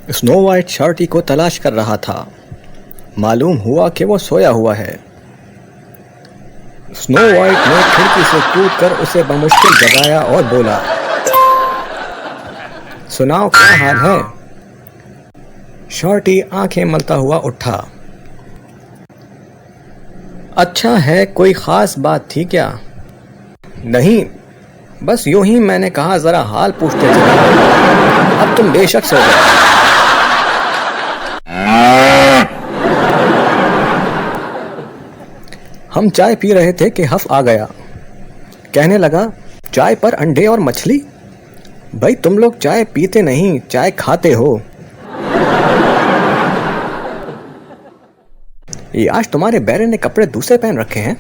Snow white शर्टी को तलाश कर रहा था। मालूम हुआ कि वो सोया हुआ है। स्नो वाइट ने खिड़की से कूदकर उसे बमुश्किल जगाया और बोला, सुनाओ क्या हाल है। शॉर्टी आंखें मलता हुआ उठा। अच्छा है, कोई खास बात थी क्या? नहीं, बस यूं ही मैंने कहा जरा हाल पूछते चला। अब तुम बेशक सो गए। हम चाय पी रहे थे कि हफ आ गया। कहने लगा, चाय पर अंडे और मछली? भाई तुम लोग चाय पीते नहीं, चाय खाते हो। ये आज तुम्हारे बैरे ने कपड़े दूसरे पहन रखे हैं।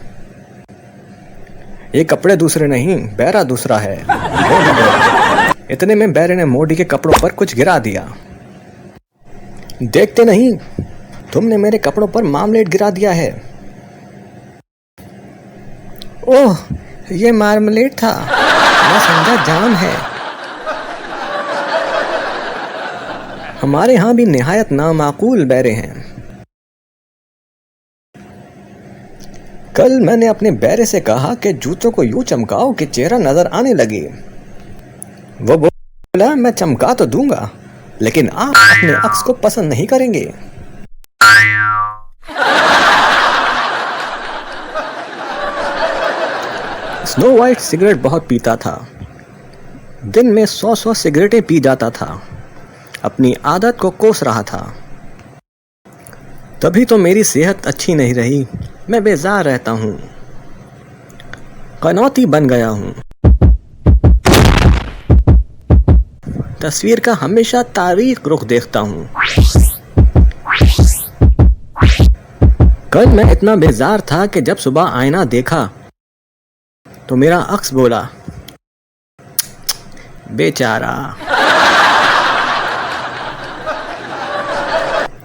ये कपड़े दूसरे नहीं, बैरा दूसरा है। इतने में बैरे ने मोडी के कपड़ों पर कुछ गिरा दिया। देखते नहीं, तुमने मेरे कपड़ों पर मार्मलेड गिरा दिया है। ओह, ये मार्मलेड था, मैं समझा जाम है। हमारे यहाँ भी निहायत नामाकूल बैरे हैं। कल मैंने अपने बैरे से कहा कि जूतों को यूं चमकाओ कि चेहरा नजर आने लगे। वो बोला, मैं चमका तो दूंगा, लेकिन आप अपने अक्स को पसंद नहीं करेंगे। स्नो वाइट सिगरेट बहुत पीता था। दिन में 100 सिगरेटें पी जाता था। अपनी आदत को कोस रहा था। तभी तो मेरी सेहत अच्छी नहीं रही। मैं बेजार रहता हूँ, कनौती बन गया हूँ। तस्वीर का हमेशा तारीख रुख देखता हूँ। कल मैं इतना बेजार था कि जब सुबह आईना देखा तो मेरा अक्स बोला, बेचारा।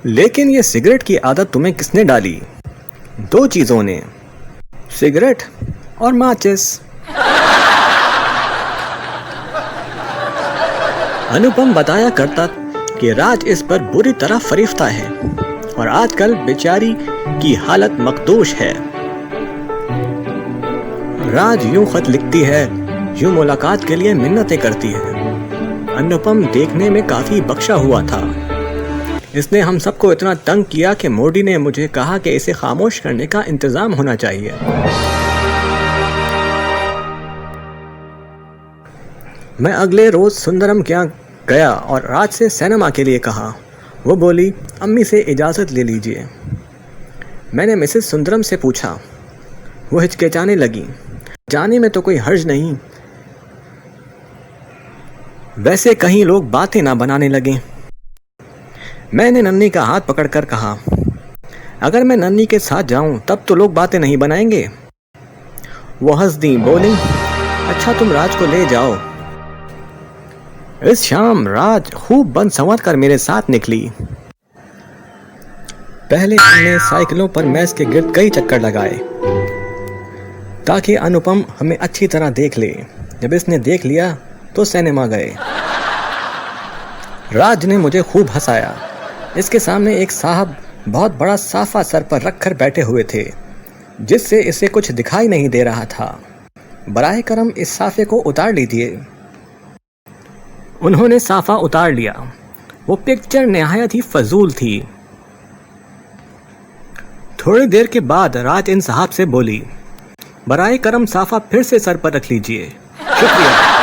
लेकिन ये सिगरेट की आदत तुम्हें किसने डाली? दो चीजों ने, सिगरेट और माचिस। अनुपम बताया करता कि राज इस पर बुरी तरह फरीफ्ता है और आजकल बेचारी की हालत मखदूश है। राज यूं खत लिखती है, यूं मुलाकात के लिए मिन्नतें करती है। अनुपम देखने में काफी बख्शा हुआ था। इसने हम सबको इतना तंग किया कि मोडी ने मुझे कहा कि इसे खामोश करने का इंतजाम होना चाहिए। मैं अगले रोज सुंदरम के यहाँ गया और राज से सिनेमा के लिए कहा। वो बोली, अम्मी से इजाज़त ले लीजिए। मैंने मिसेस सुंदरम से पूछा। वो हिचकिचाने लगी। जाने में तो कोई हर्ज नहीं, वैसे कहीं लोग बातें ना बनाने लगे। मैंने नन्नी का हाथ पकड़कर कहा, अगर मैं नन्नी के साथ जाऊं तब तो लोग बातें नहीं बनाएंगे। वो हंस दी, बोली, अच्छा तुम राज को ले जाओ। इस शाम राज खूब बन संवर कर मेरे साथ निकली। पहले हमने साइकिलों पर मैस के गिर्द कई चक्कर लगाए ताकि अनुपम हमें अच्छी तरह देख ले। जब इसने देख लिया तो सिनेमा गए। राज ने मुझे खूब हंसाया। इसके सामने एक साहब बहुत बड़ा साफा सर पर रखकर बैठे हुए थे, जिससे इसे कुछ दिखाई नहीं दे रहा था। बराए करम इस साफे को उतार लीजिए। उन्होंने साफा उतार लिया। वो पिक्चर निहायत ही फजूल थी। थोड़ी देर के बाद राज इन साहब से बोली, बराए करम साफा फिर से सर पर रख लीजिए। शुक्रिया।